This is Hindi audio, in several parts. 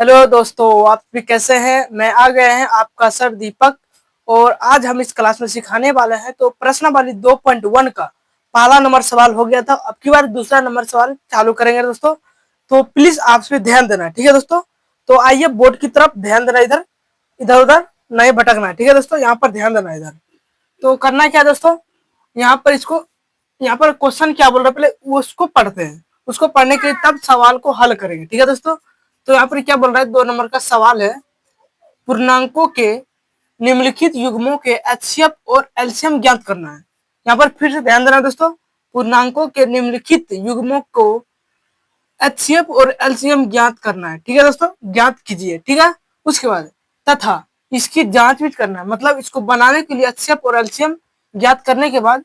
हेलो दोस्तों, आप भी कैसे हैं। मैं आ गए हैं आपका सर दीपक और आज हम इस क्लास में सिखाने वाले हैं। तो प्रश्नावली 2.1 का पहला नंबर सवाल हो गया था। अब की बार दूसरा नंबर सवाल चालू करेंगे दोस्तों, तो प्लीज आप पे ध्यान देना, ठीक है दोस्तों। तो आइए बोर्ड की तरफ ध्यान देना, इधर इधर उधर नहीं भटकना, ठीक है दोस्तों। यहाँ पर ध्यान देना इधर। तो करना क्या दोस्तों, यहाँ पर क्वेश्चन क्या बोल रहे हैं, पहले उसको पढ़ते हैं। उसको पढ़ने के लिए तब सवाल को हल करेंगे, ठीक है दोस्तों। तो यहाँ पर क्या बोल रहा है, 2 नंबर का सवाल है। पूर्णांकों के निम्नलिखित युग्मों के एचसीएफ और एलसीएम ज्ञात करना है। यहाँ पर फिर से ध्यान देना दोस्तों, पूर्णांकों के निम्नलिखित युग्मों को एचसीएफ और एलसीएम ज्ञात करना है, ठीक है दोस्तों। ज्ञात कीजिए, ठीक है। उसके बाद तथा इसकी जांच भी करना है, मतलब इसको बनाने के लिए एचसीएफ और एलसीएम ज्ञात करने के बाद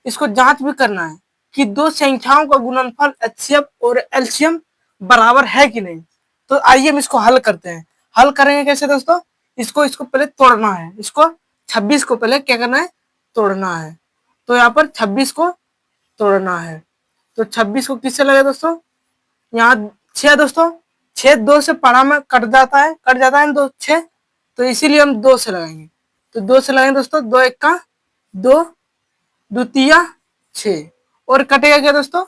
इसको जांच भी करना है कि दो संख्याओं का गुणनफल एचसीएफ और एलसीएम बराबर है कि नहीं। तो आइए हम इसको हल करते हैं। हल करेंगे कैसे दोस्तों, इसको इसको पहले तोड़ना है। इसको 26 को पहले क्या करना है, तोड़ना है। तो यहाँ पर 26 को तोड़ना है। तो 26 को किससे लगे दोस्तों, यहाँ 6 दोस्तों, 6 2 से पढ़ा में कट जाता है दो 6, तो इसीलिए हम 2 से लगाएंगे। तो 2 से लगाएंगे दोस्तों, 2 1 का 2, द्वितीय 6, और कटेगा क्या दोस्तों,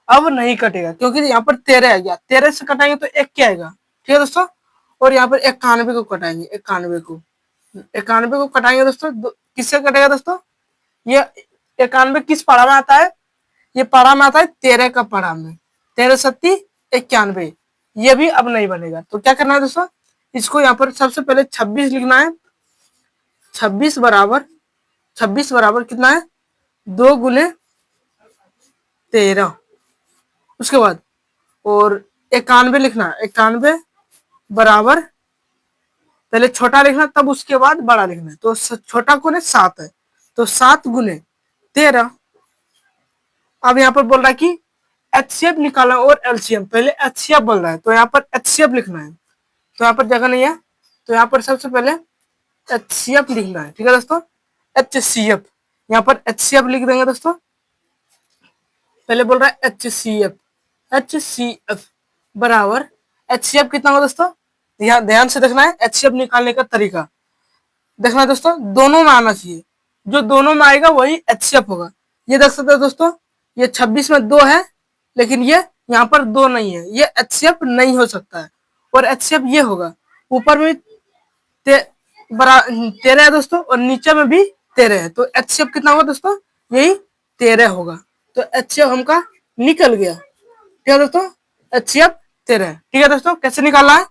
अब नहीं कटेगा क्योंकि यहाँ पर 13 आ गया। 13 से कटाएंगे तो एक क्या आएगा, ठीक है दोस्तों। और यहाँ पर 91 को कटाएंगे, 91 को कटाएंगे दोस्तों। किससे कटेगा दोस्तों, ये 91 किस पारा में आता है, ये पारा में आता है 13 का पारा में। 13 सत्ती 91, ये भी अब नहीं बनेगा। तो क्या करना है दोस्तों, इसको यहाँ पर सबसे पहले 26 लिखना है। 26 बराबर कितना है, 2 गुने 13। उसके बाद और 91 लिखना है। 91 बराबर पहले छोटा लिखना, तब उसके बाद बड़ा लिखना है। तो छोटा गुने 7 है, तो 7 गुने 13। अब यहाँ पर बोल रहा है कि एचसीएफ निकालना और एलसीएम। पहले एचसीएफ बोल रहा है, तो यहाँ पर एचसीएफ लिखना है। तो यहाँ पर जगह नहीं है, तो यहाँ पर सबसे पहले एचसीएफ लिखना है, ठीक है दोस्तों। एचसीएफ, यहाँ पर एचसीएफ लिख देंगे दोस्तों। पहले बोल रहा है एचसीएफ बराबर, एचसीएफ कितना होगा दोस्तों, यहाँ ध्यान से देखना है। एचसीएफ निकालने का तरीका देखना है दोस्तों, दोनों में आना चाहिए। जो दोनों में आएगा वही एचसीएफ होगा। ये देख सकते हो दोस्तों, ये 26 में 2 है, लेकिन ये यहाँ पर 2 नहीं है, ये एचसीएफ नहीं हो सकता है। और एचसीएफ ये होगा, ऊपर में 13 है दोस्तों, और नीचे में भी 13 है। तो एचसीएफ कितना होगा दोस्तों, यही 13 होगा। तो एचसीएफ हमका निकल गया, ठीक है दोस्तों। एचसीएफ 13, ठीक है दोस्तों। कैसे निकालना है,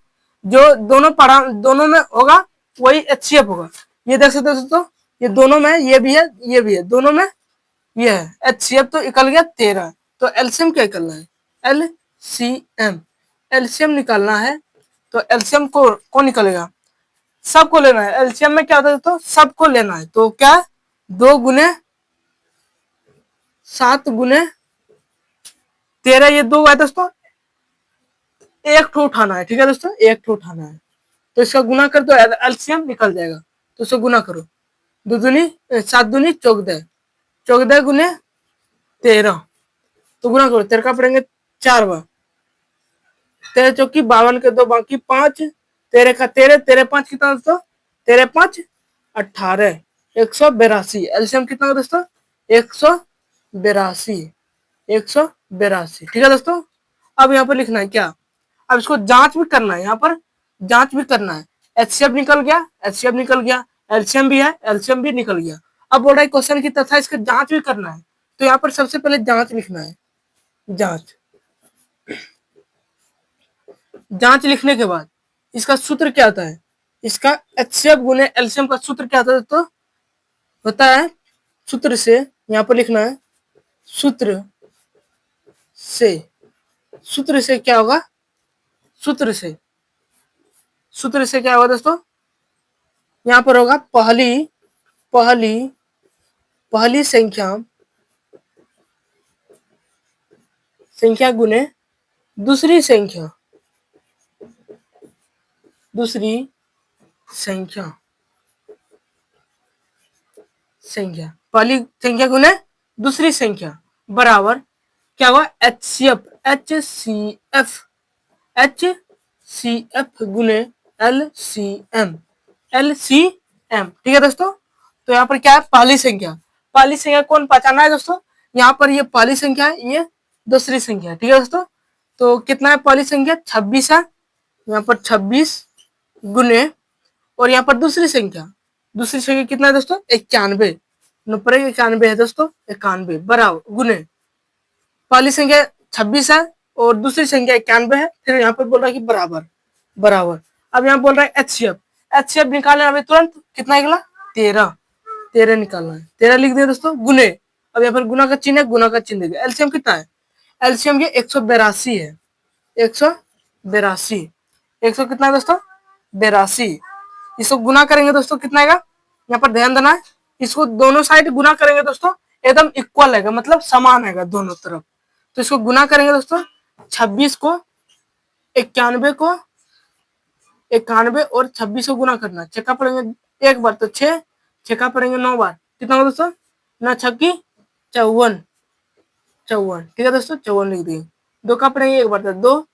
जो दोनों में होगा वही एचसीएफ होगा। ये देख सकते हो दोस्तों, ये दोनों में ये भी है, ये भी है, दोनों में ये है। एचसीएफ तो निकल गया 13। तो एलसीएम क्या निकलना है, एलसीएम निकालना है। तो एलसीएम को निकलेगा, सबको लेना है। एलसीएम में क्या होता है दोस्तों, सबको लेना है। तो क्या, 2 गुने 7 गुने 13, ये 2 है दोस्तों। एक ठो उठाना है, ठीक है दोस्तों, एक ठो उठाना है। तो इसका गुना कर दो, एलसीएम निकल जाएगा। तो इसको गुना करो, 7 दूनी 14, 14 गुने 13। तो गुना करो, 13 का पड़ेंगे 4 बार, 13 चौकी 52 के 2 बाकी 5, 13 का 13, 13 5 कितना दोस्तों, 13 5 18, 182। एलसीएम कितना होगा दोस्तों, 182, 182, ठीक है दोस्तों। अब यहाँ पर लिखना है क्या, अब इसको जांच भी करना है, यहाँ पर जांच भी करना है। एचसीएफ निकल गया, एचसीएफ निकल गया, एलसीएम भी है, एलसीएम भी निकल गया। अब बोल रहा है क्वेश्चन की तथा इसका जांच भी करना है। तो यहाँ पर सबसे पहले जांच लिखना है। जांच, जांच लिखने के बाद इसका सूत्र क्या होता है, इसका एचसीएफ गुने एलसीएम का सूत्र क्या होता है, तो होता है सूत्र से, यहाँ पर लिखना है सूत्र से। सूत्र से क्या होगा, सूत्र से क्या होगा दोस्तों, यहाँ पर होगा पहली संख्या गुने दूसरी संख्या, पहली संख्या गुने दूसरी संख्या बराबर क्या हुआ, एचसीएफ सी एफ गुने L C M, L C M. ठीक है दोस्तों, तो यहाँ पर क्या है, पहली संख्या। पहली संख्या कौन पहचाना है दोस्तों, यहाँ पर ये पहली संख्या है, ये दूसरी संख्या है। ठीक है दोस्तों, तो कितना है पहली संख्या, 26 है, यहाँ पर 26 गुने, और यहाँ पर दूसरी संख्या कितना है दोस्तों, 91, 91 है दोस्तों, 91 बराबर गुने पहली संख्या 26 है और दूसरी संख्या 91 है, फिर यहाँ पर बोल रहा है कि बराबर बराबर। अब यहाँ बोल रहा है एचसीएफ, एचसीएफ निकालना है अभी तुरंत, कितना निकला, 13, 13 निकालना है, 13 लिख दिया दोस्तों गुने। अब यहाँ पर गुना का चिन्ह है, गुना का चिन्ह देगा। एलसीएम कितना है, एलसीएम ये 182 है, 182, 100 कितना है दोस्तों, 82। इसको गुना करेंगे दोस्तों कितना आएगा, यहाँ पर ध्यान देना है, इसको दोनों साइड गुना करेंगे दोस्तों एकदम इक्वल आएगा, मतलब समान आएगा दोनों तरफ। तो इसको गुना करेंगे दोस्तों, 26 को 91 को 91 और 26 को गुना करना, छक्का पड़ेंगे एक बार तो 6, छक्का पड़ेंगे 9 बार, कितना होगा दोस्तों, 9 छक्की 54, 54। ठीक है दोस्तों, 54 लिख दिए। दो का पड़ेंगे एक बार तो 2,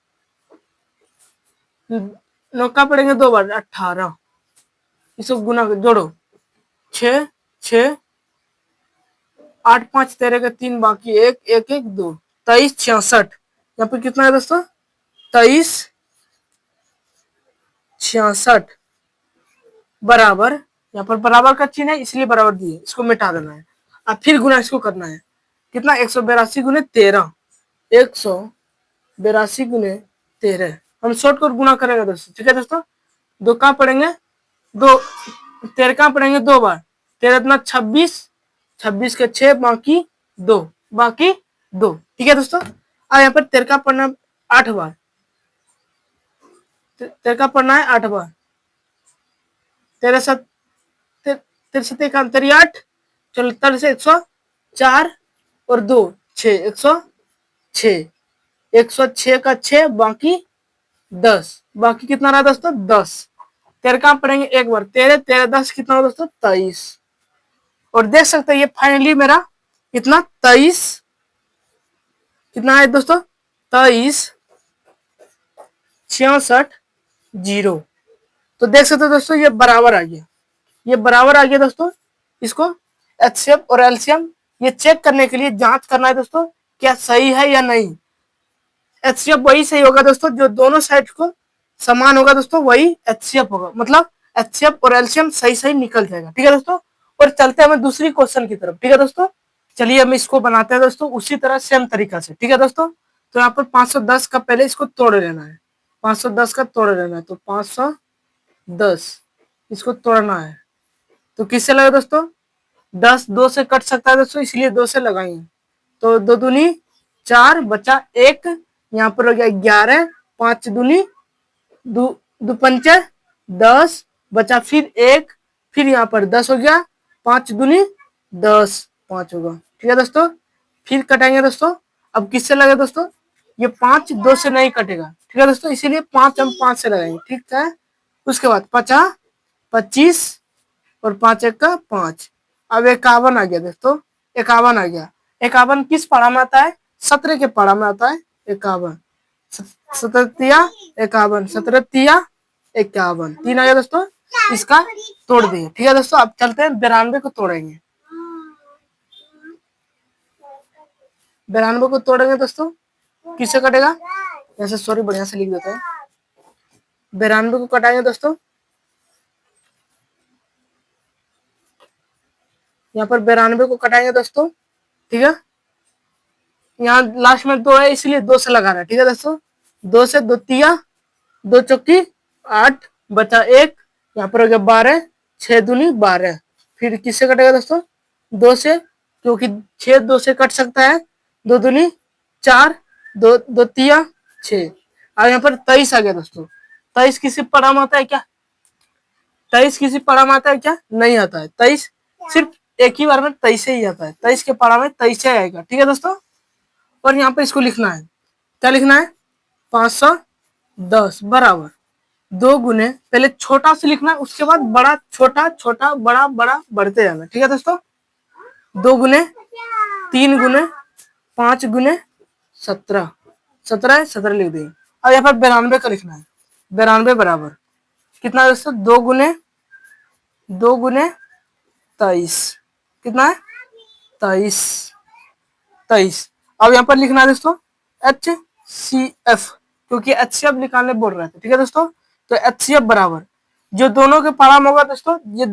9 का पड़ेंगे 2 बार 18, इसको गुना जोड़ो, 6 6 8 5 13 का 3 बाकी 1 1 1 2, 23 66। यहाँ पर कितना है दोस्तों, 23 66 बराबर, यहाँ पर बराबर का चिन्ह है इसलिए बराबर दिए, इसको मिटा देना है। अब फिर गुना इसको करना है, कितना, 182 गुने 13, 182 गुने 13, हम शॉर्ट कर गुना करेंगे दोस्तों। ठीक है दोस्तों, दो कहाँ पढ़ेंगे, दो 13 कहाँ पढ़ेंगे 2 बार, 13 इतना 26, 26 के 6 बाकी 2, बाकी 2। ठीक है दोस्तों, अब यहाँ पर 13 का पढ़ना 8 बार, 13 का पढ़ना है 8 बार, 13 7 13 7 8, चलो 13 से 104 और 2 6, 106, 106 का 6 बाकी 10, बाकी कितना रहा दोस्तों 10। 13 कहाँ पढ़ेंगे एक बार, 13 13 10 कितना हो दोस्तों 23, और देख सकते हैं ये फाइनली मेरा कितना 23, कितना है दोस्तों 23 66 0। तो देख सकते हो दोस्तों ये बराबर आ गया, ये बराबर आ गया दोस्तों। इसको एचसीएफ और एलसीएम ये चेक करने के लिए जांच करना है दोस्तों, क्या सही है या नहीं। एचसीएफ वही सही होगा दोस्तों जो दोनों साइड को समान होगा दोस्तों, वही एचसीएफ होगा, मतलब एचसीएफ और एलसीएम सही सही निकल जाएगा। ठीक है दोस्तों, और चलते हैं हमें दूसरी क्वेश्चन की तरफ। ठीक है दोस्तों, चलिए हम इसको बनाते हैं दोस्तों उसी तरह सेम तरीका से। ठीक है दोस्तों, तो यहाँ पर 510 का पहले इसको तोड़ लेना है, 510 का तोड़ लेना है, तो 510 इसको तोड़ना है, तो किससे लगा दोस्तों, 10 2 से कट सकता है दोस्तों, इसलिए 2 से लगाएंगे, तो 2 दूनी 4 बचा 1, यहाँ पर हो गया 11, 5 दूनी 2 पंचे 10 बचा फिर 1, फिर यहाँ पर 10 हो गया, 5 दूनी 10 5 होगा। ठीक है दोस्तों, फिर कटेंगे दोस्तों, अब किससे लगे दोस्तों, ये 5 2 से नहीं कटेगा। ठीक है दोस्तों, इसीलिए 5 हम 5 से लगाएंगे। ठीक है, उसके बाद 50 25 और 5 1 का 5, अब 51 आ गया दोस्तों, 51 आ गया। 51 किस पारा में आता है, 17 के पारा में आता है 51, 17 51, 17 51, 3 आ गया दोस्तों, इसका तोड़ दिए। ठीक है दोस्तों, अब चलते हैं 92 को तोड़ेंगे, 92 को तोड़ेंगे दोस्तों, किससे कटेगा, ऐसे सॉरी बढ़िया से लिख देते हैं, 92 को कटाएंगे दोस्तों, यहाँ पर 92 को कटाएंगे दोस्तों। ठीक है, यहाँ लास्ट में 2 है इसलिए 2 से लगा रहा है। ठीक है दोस्तों, 2 से 2 तिया 2 चौकी 8 बचा 1, यहाँ पर हो गया 12, 6 दूनी 12, फिर किससे कटेगा दोस्तों, 2 से, क्योंकि 6 2 से कट सकता है, 2 दूनी 4, 2 2 तिया 6, और यहाँ पर 23 आ गया दोस्तों। 23 किसी पढ़ा में आता है क्या, 23 किसी पढ़ा में आता है क्या, नहीं आता है। 23 सिर्फ एक ही बार में 23 ही आता है, 23 के पढ़ा में 23 आएगा। ठीक है दोस्तों, और यहाँ पे इसको लिखना है, क्या लिखना है, 510 बराबर 2 गुने, पहले छोटा से लिखना है उसके बाद बड़ा छोटा छोटा बड़ा बड़ा बढ़ते जाना। ठीक है दोस्तों, 2 गुने 3 गुने 5 गुने 17, 17 लिख देंगे। अब यहाँ पर 92 का लिखना है, 92 बराबर कितना है दोस्तों, 2 गुने 23 कितना है 23। अब यहाँ पर लिखना है दोस्तों HCF, क्योंकि HCF निकालने बोल रहे थे, ठीक है दोस्तों। तो HCF बराबर जो दोनों के पारा में होगा दोस्तों, ये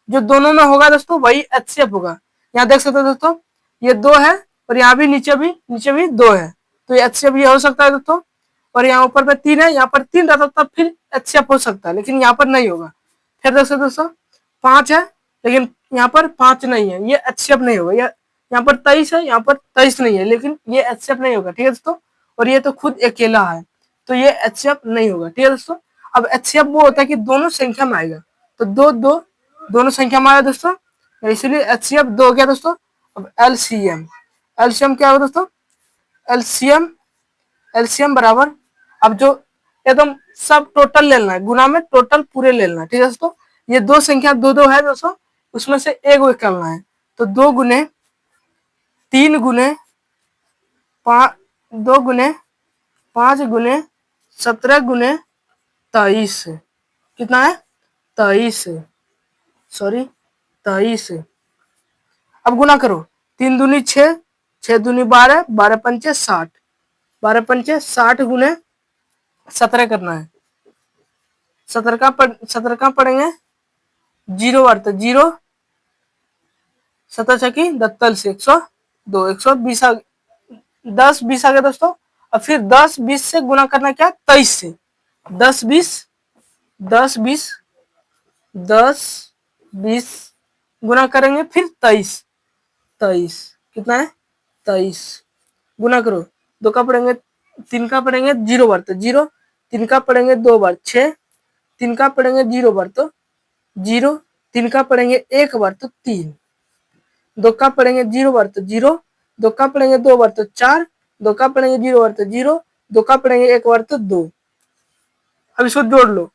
जो दोनों में होगा दोस्तों वही HCF होगा। यहाँ देख सकते हो दोस्तों, ये 2 है और यहाँ भी नीचे भी 2 है, तो ये HCF ये हो सकता है दोस्तों। और यहाँ ऊपर पे 3 है, यहाँ पर 3 रहता तब फिर HCF हो सकता है, लेकिन यहाँ पर नहीं होगा। फिर देख सकते दोस्तों 5 है, लेकिन यहाँ पर 5 नहीं है, ये HCF नहीं होगा। यहाँ पर 23 है, यहाँ पर 23 नहीं है, लेकिन ये HCF नहीं होगा, ठीक है दोस्तों। और ये तो खुद अकेला है, तो ये HCF नहीं होगा, ठीक है दोस्तों। अब HCF वो होता है कि दोनों संख्या में आएगा, तो दोनों संख्या में आया दोस्तों, इसलिए HCF 2 हो गया दोस्तों। अब LCM क्या होगा दोस्तों, एलसीएम बराबर, अब जो एकदम सब टोटल लेना है, गुना में टोटल पूरे लेना है, ठीक है दोस्तों। ये 2 संख्या 2 है दोस्तों, उसमें से एक निकालना है, तो 2 गुने 3 गुने 5, 2 गुने 5 गुने 17 गुने 23 कितना है 23, सॉरी 23। अब गुना करो, 3 दूनी 6, 6 दूनी 12, 12 पंचे 60, 12 पंचे 60 गुने 17 करना है। 17 का पढ़ेंगे 0 अर्थ 0, 17 छकी 43 से 102, 120 10 20 आ गया दोस्तों। और फिर 10 20 से गुना करना क्या 23 से, 10 20 10 20 10 20 गुना करेंगे फिर 23 कितना है 23, गुना करो, 2 का पढ़ेंगे 3 का पढ़ेंगे 0 बार तो 0, 3 का पढ़ेंगे 2 बार 6, 3 का पढ़ेंगे 0 बार तो 0, 3 का पढ़ेंगे 1 बार तो 3, 2 का पढ़ेंगे 0 बार तो 0, 2 का पढ़ेंगे 2 बार तो 4, 2 का पढ़ेंगे 0 बार तो 0, 2 का पढ़ेंगे 1 बार तो 2। अब इसको जोड़ लो,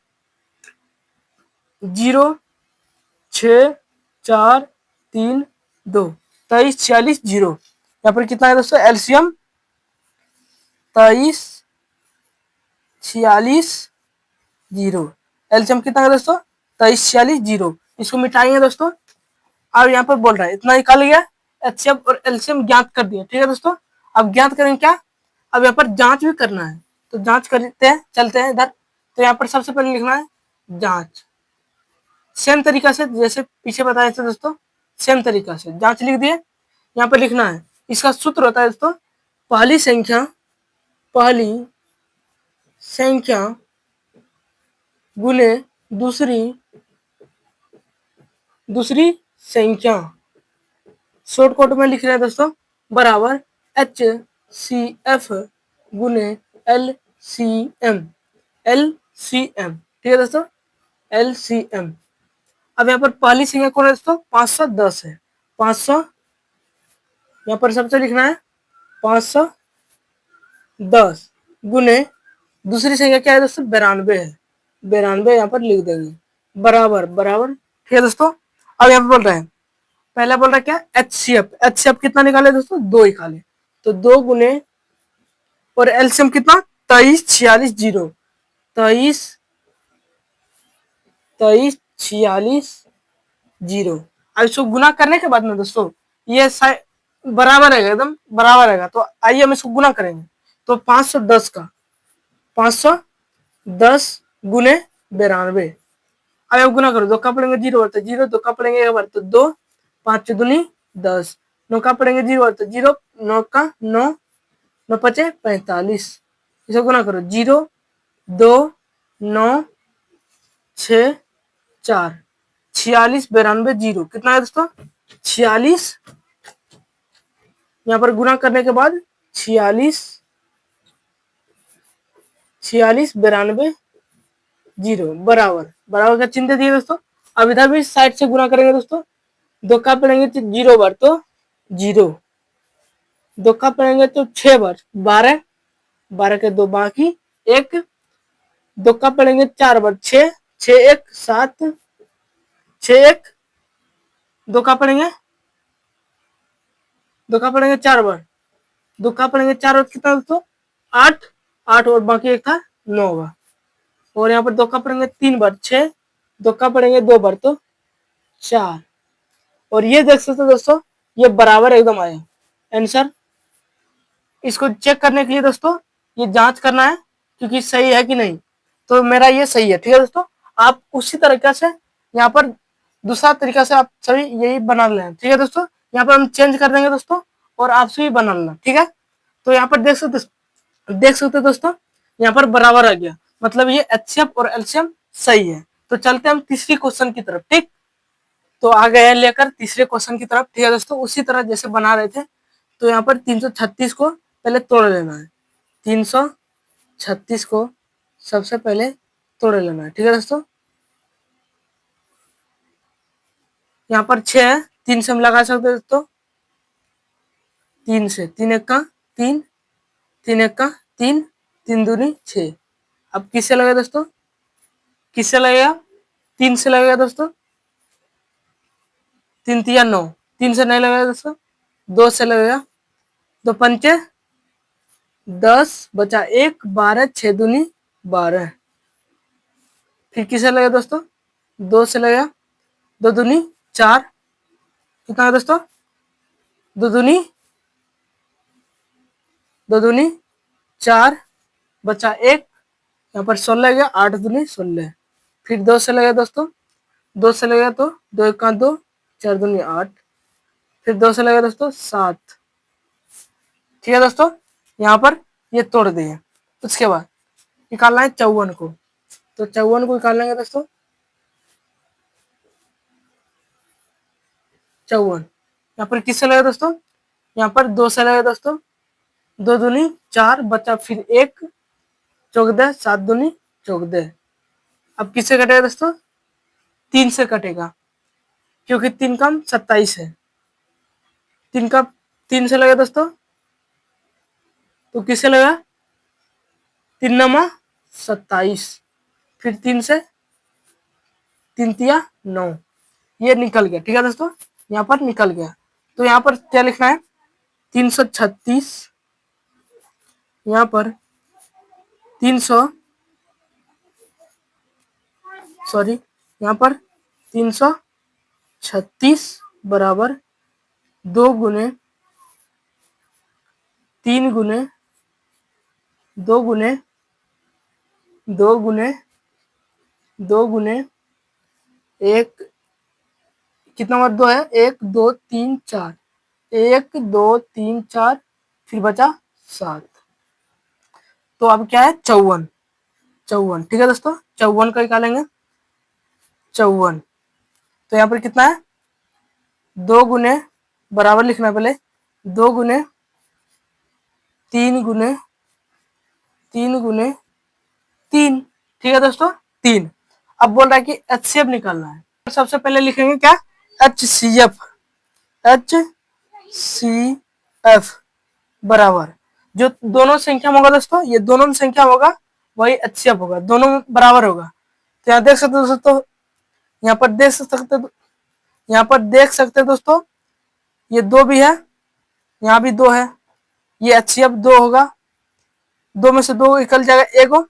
0 6 4 3 2, 23 46 0। यहाँ पर कितना है दोस्तों एलसीएम 23 46 0। एलसीएम कितना है दोस्तों 23 46 0। इसको मिटाएंगे दोस्तों। अब यहाँ पर बोल रहा है इतना निकाल गया, एचसीएफ और एलसीएम ज्ञात कर दिया, ठीक है दोस्तों। अब ज्ञात करेंगे क्या, अब यहाँ पर जांच भी करना है, तो जांच करते हैं, चलते हैं इधर। तो यहाँ पर सबसे पहले लिखना है जांच, सेम तरीका से जैसे पीछे बताया था दोस्तों, सेम तरीका से जांच लिख दिए। यहाँ पर लिखना है, इसका सूत्र होता है दोस्तों पहली संख्या गुने दूसरी संख्या, शॉर्टकट में लिख रहे हैं दोस्तों, बराबर HCF गुने LCM, ठीक है दोस्तों LCM। अब यहाँ पर पहली संख्या कौन है दोस्तों 510 है, 500 यहाँ पर सबसे लिखना है 510 गुने दूसरी संख्या क्या है दोस्तों 92 है, 92 यहाँ पर लिख देंगे, बराबर ठीक है दोस्तों। अब यहाँ पर बोल रहे हैं, पहला बोल रहा है क्या HCF कितना निकाले दोस्तों 2 निकाले, तो 2 गुने और एलसीएम कितना 23 46 0, 23 46 0। अब इसको गुना करने के बाद में दोस्तों ये बराबर रहेगा, एकदम बराबर रहेगा। तो आइए हम इसको गुना करेंगे, तो 510 गुने 92। अब गुना करो, 2 का पढ़ेंगे 0 बार तो 0, 2 का पढ़ेंगे 1 बार तो 2, 5 दूनी 10, 9 का पढ़ेंगे 0 बार तो 0, 9 का 9, 9 पचे 45, इसे गुना करो 0 2 9 6 4 46 92 0 कितना है दोस्तों 46। यहाँ पर गुना करने के बाद 46 92 0 बराबर का चिन्ह दिए दोस्तों। अब इधर भी साइड से गुना करेंगे दोस्तों, 2 का पढ़ेंगे तो 0 बार तो 0, 2 का पढ़ेंगे तो 6 बार 12, 12 के 2 बाकी 1, 2 का पढ़ेंगे 4 बार 6, 6 1 7, 6 1 2 का पढ़ेंगे 4 बार, 2 का पढ़ेंगे 4 बार कितना दोस्तों 8, 8 और बाकी 1 था 9 बार, और यहाँ पर दो का पढ़ेंगे 3 बार 6, दो का पढ़ेंगे 2 बार तो 4। और ये देख सकते हो दोस्तों, ये बराबर एकदम आया आंसर। इसको चेक करने के लिए दोस्तों ये जांच करना है क्योंकि सही है कि नहीं। तो मेरा ये सही है, ठीक है दोस्तों। आप उसी तरीका से यहाँ पर दूसरा तरीका से आप सभी यही बना लें, ठीक है दोस्तों। यहाँ पर हम चेंज कर देंगे दोस्तों और आपसे भी बना लेना, ठीक है। तो यहाँ पर देख सकते दोस्तों, यहाँ पर बराबर आ गया, मतलब ये एचसीएफ और एलसीएम सही है। तो चलते हम तीसरी क्वेश्चन की तरफ, ठीक। तो आ गए हैं लेकर तीसरे क्वेश्चन की तरफ, ठीक है दोस्तों। उसी तरह जैसे बना रहे थे, तो यहाँ पर 336 को पहले तोड़ लेना है। 336 को सबसे पहले तोड़ लेना है, ठीक है दोस्तों। यहाँ पर 6 है, 3 से हम लगा सकते हैं दोस्तों। 3 से 3 एक का 3, 3 एक का 3, 3 दूनी 6। अब किससे लगेगा दोस्तों, किससे लगेगा, 3 से लगेगा दोस्तों। 3 तिया 9, 3 से नहीं लगेगा दोस्तों, 2 से लगेगा। 2 पंचे 10 बचा 1, 12, 6 दूनी 12। फिर किससे लगेगा दोस्तों, 2 से लगेगा। 2 दूनी 4, कितना है दोस्तों, 2 दूनी 4 बचा 1, यहाँ पर 16 गया, 8 दूनी 16। फिर 2 से लगेगा दोस्तों, 2 से लगेगा तो 2 एक का 2, 4 दूनी 8। फिर 2 से लगेगा दोस्तों 7, ठीक है दोस्तों। यहाँ पर ये तोड़ दिए। उसके बाद निकालना है 54 को, तो 54 को निकाल लेंगे दोस्तों। 54 यहाँ पर किससे लगेगा दोस्तों, यहाँ पर 2 से लगेगा दोस्तों। 2 दूनी 4 बचा फिर 1, 14, 7 दूनी 14। अब किससे कटेगा दोस्तों, 3 से कटेगा, क्योंकि 3 कम 27 है। 3 का 3 से लगेगा दोस्तों, तो किससे लगा, 3 नमा 27। फिर 3 से 3 तिया 9, ये निकल गया, ठीक है दोस्तों। यहाँ पर निकल गया। तो यहाँ पर क्या लिखना है, 336, यहाँ पर 300 सॉरी यहाँ पर 336 बराबर 2 गुने 3 गुने 2 गुने 2 गुने 2 गुने 1, कितना बार 2 है, 1 2 3 4, 1 2 3 4, फिर बचा 7। तो अब क्या है, 54, 54, ठीक है दोस्तों। 54 का निकालेंगे, 54। तो यहाँ पर कितना है, 2 गुने बराबर लिखना है पहले, 2 गुने 3 गुने 3 गुने 3, ठीक है दोस्तों, 3। अब बोल रहा है कि एचसीएफ निकालना है। सबसे पहले लिखेंगे क्या, HCF, HCF बराबर जो दोनों संख्या में होगा दोस्तों, ये दोनों में संख्या होगा वही HCF होगा, दोनों बराबर होगा। तो यहाँ देख सकते हो दोस्तों, यहाँ पर देख सकते दोस्तों, ये 2 भी है, यहाँ भी 2 है, ये HCF 2 होगा। 2 में से 2 निकल जाएगा, 1 हो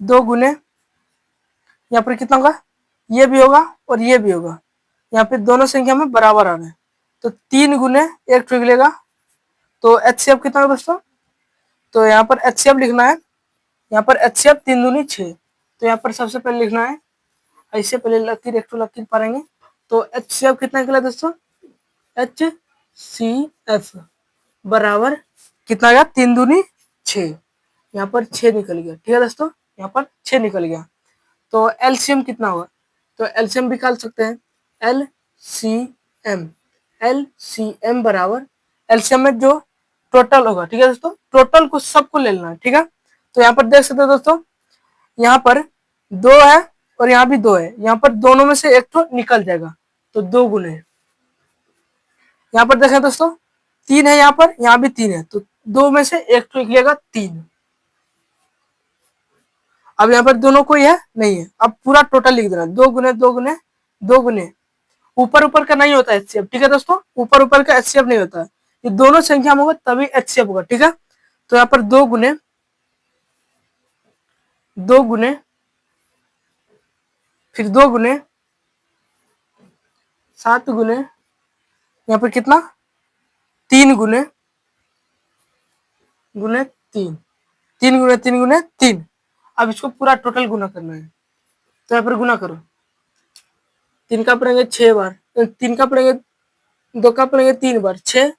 2 गुने, यहाँ पर कितना होगा, ये भी होगा और ये भी होगा। यहाँ पे दोनों संख्या में बराबर आ रहे हैं, तो 3 गुने 1 ठो निकलेगा। तो HCF कितना है दोस्तों, तो यहाँ पर HCF लिखना है, यहाँ पर HCF 3 दूनी 6। तो यहाँ पर सबसे पहले लिखना है, ऐसे पहले लकीर एक लकीर पढ़ेंगे। तो HCF कितना निकला दोस्तों, HCF बराबर कितना गया, 3 दूनी 6, यहाँ पर 6 निकल गया, ठीक है दोस्तों, यहाँ पर 6 निकल गया। तो एलसीएम कितना होगा, तो एलसीएम भी निकाल सकते हैं, एलसीएम बराबर एलसीएम में जो टोटल होगा, ठीक है दोस्तों, टोटल को सबको ले लेना है, ठीक है। तो यहाँ पर देख सकते हो दोस्तों, यहाँ पर 2 है और यहाँ भी 2 है, यहाँ पर दोनों में से एक तो निकल जाएगा, तो 2 गुने। यहाँ पर देखें दोस्तों, 3 है, यहाँ भी 3 है, तो 2 में से एक तो निकलेगा 3। अब यहाँ पर दोनों कोई है नहीं है, अब पूरा टोटल लिख देना, 2 गुने 2 गुने 2 गुने, ऊपर ऊपर का नहीं होता एचसीएफ, ठीक है दोस्तों, ऊपर ऊपर का एचसीएफ नहीं होता, ये दोनों संख्या में होगा तभी एचसीएफ होगा, ठीक है। तो यहाँ पर 2 गुने फिर 2 गुने 7 गुने यहाँ पर कितना 3 गुने 3, 3 गुने 3 गुने 3। अब इसको पूरा टोटल गुना करना है, तो यहाँ पर गुना करो। 3 का पढ़ेंगे 6 बार, 3 का पढ़ेंगे 2 का पढ़ेंगे 3 बार, 6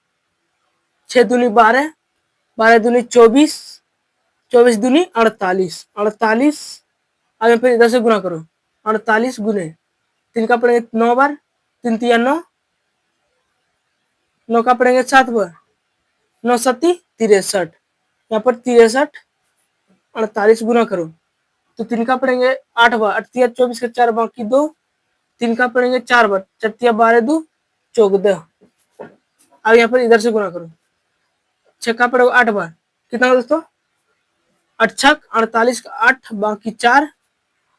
6 दूनी 12, 12 दूनी 24, 24 दूनी 48, 48। अब यहाँ पे इधर से गुना करो, 48 गुने 3 का पढ़ेंगे 9 बार, 3 तिया 9, 9 का पढ़ेंगे 7 बार, 9 सती 63, यहाँ पर 63, 48 गुना करो तो 3 का पढ़ेंगे 8 बार, 8 तिया 24 के 4 बाकी 2, 3 का पढ़ेंगे 4 बार, 4 तिया 12 2 14। अब यहाँ पर इधर से गुना करो, 6 का पढ़ेगा 8 बार, कितना होगा दोस्तों 8 छक 48 का 8 बाकी 4,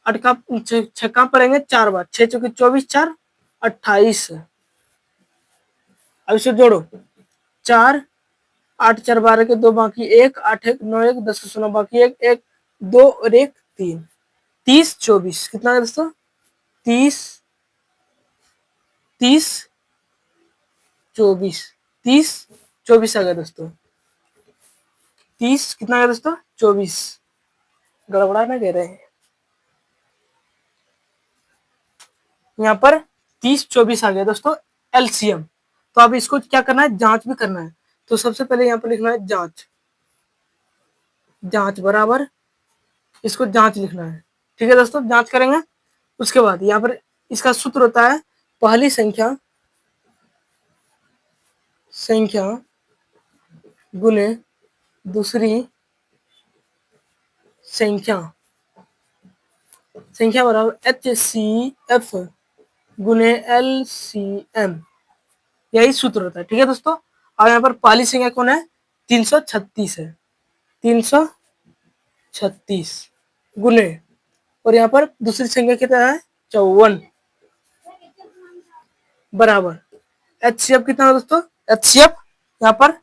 8 का 6 का पढ़ेंगे 4 बार, 6 चौके 24 4 28। अब इसे जोड़ो, 4 8 4 12 के 2 बाकी 1, 8 1 9 1 10 16 बाकी 1 1 2 और 1 3, 30 24 कितना है दोस्तों 30 30 24 30 24 आ गया दोस्तों। 30 कितना है दोस्तों 24, गड़बड़ा ना कह रहे हैं यहाँ पर 30 24 आ गया दोस्तों एलसीएम। तो अब इसको क्या करना है जांच भी करना है, तो सबसे पहले यहाँ पर लिखना है जांच, जांच बराबर इसको जांच लिखना है। ठीक है दोस्तों जांच करेंगे, उसके बाद यहाँ पर इसका सूत्र होता है पहली संख्या गुने दूसरी संख्या बराबर HCF गुने LCM, यही सूत्र होता है। ठीक है दोस्तों, और यहाँ पर पहली संख्या कौन है 336 है, 336 गुने, और यहाँ पर दूसरी संख्या कितना है 54 बराबर HCF कितना है दोस्तों HCF यहाँ पर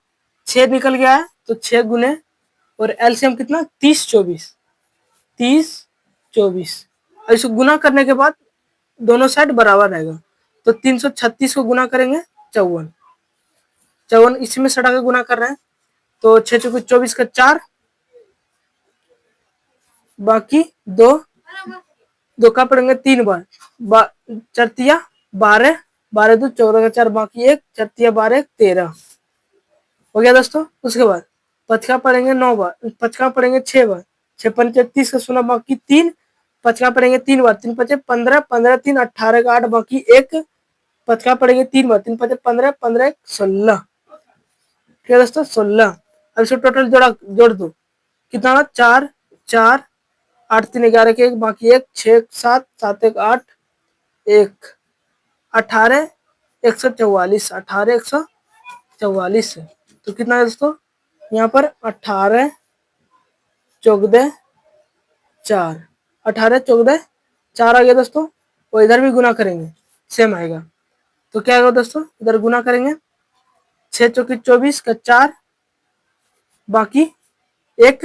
6 निकल गया है तो 6 गुने, और एलसीएम कितना 30 24 30 24। और इसको गुना करने के बाद दोनों साइड बराबर रहेगा, तो 336 को गुना करेंगे 54 इसी में सटा के गुना कर रहे हैं, तो 6 चौके 24 का 4 बाकी 2 2 का पढ़ेंगे 3 बार, 4 तिया 12 12 2 14 का 4 बाकी 1 4 तिया 12 13 हो गया दोस्तों। उसके बाद 5 का पढ़ेंगे 9 बार, 5 का पढ़ेंगे 6 बार, 6 पंचे 30 का 16 बाकी 3, 5 का पढ़ेंगे 3 बार, 3 पंचे 15 15 3 18 का 8 बाकी 1, 5 का पढ़ेंगे 3 बार, 3 पंचे 15 15 1 16। ठीक है दोस्तों 16। अब इसको टोटल जोड़ दो, कितना होगा 4 4 8 3 11 के 1 बाकी 1 6 7 7 1 8 1 18 144 18 144। तो कितना है दोस्तों यहाँ पर 18 14 4 18 14 4 आ गया दोस्तों, और इधर भी गुना करेंगे सेम आएगा, तो क्या आएगा दोस्तों इधर गुना करेंगे 6 चौके 24 का 4 बाकी 1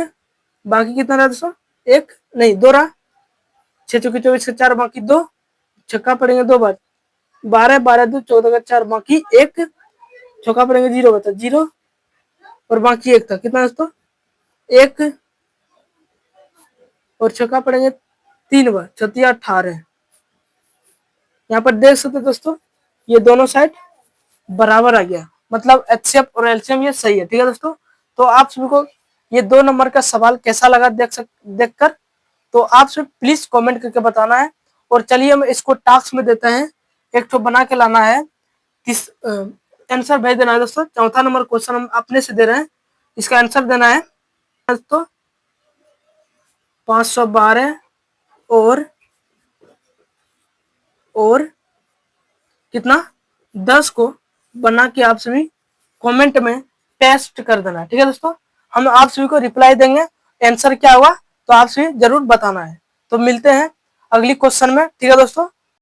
बाकी कितना रहा दोस्तों 1 नहीं 2 रहा, 6 चौके 24 का 4 बाकी 2, छक्का पड़ेंगे 2 बार 12 12 2 14 का 4 बाकी 1, चौका पड़ेंगे 0 बता 0, और बाकी 1 था कितना दोस्तों 1, और छक्का पड़ेंगे 3 बार 36 18। यहाँ पर देख सकते दोस्तों ये दोनों साइड बराबर आ गया, मतलब एचसीएफ और एलसीएम ये सही है। ठीक है दोस्तों, तो आप सभी को ये 2 नंबर का सवाल कैसा लगा देखकर, तो आप सभी प्लीज कमेंट करके बताना है। और चलिए हम इसको टास्क में देते हैं, एक तो बना के लाना है, आंसर भेज देना है दोस्तों। चौथा नंबर क्वेश्चन हम अपने से दे रहे हैं, इसका आंसर देना है दोस्तों 512 और कितना 10 को बना के आप सभी कमेंट में टेस्ट कर देना। ठीक है दोस्तों, हम आप सभी को रिप्लाई देंगे, आंसर क्या हुआ तो आप सभी जरूर बताना है। तो मिलते हैं अगली क्वेश्चन में। ठीक है दोस्तों।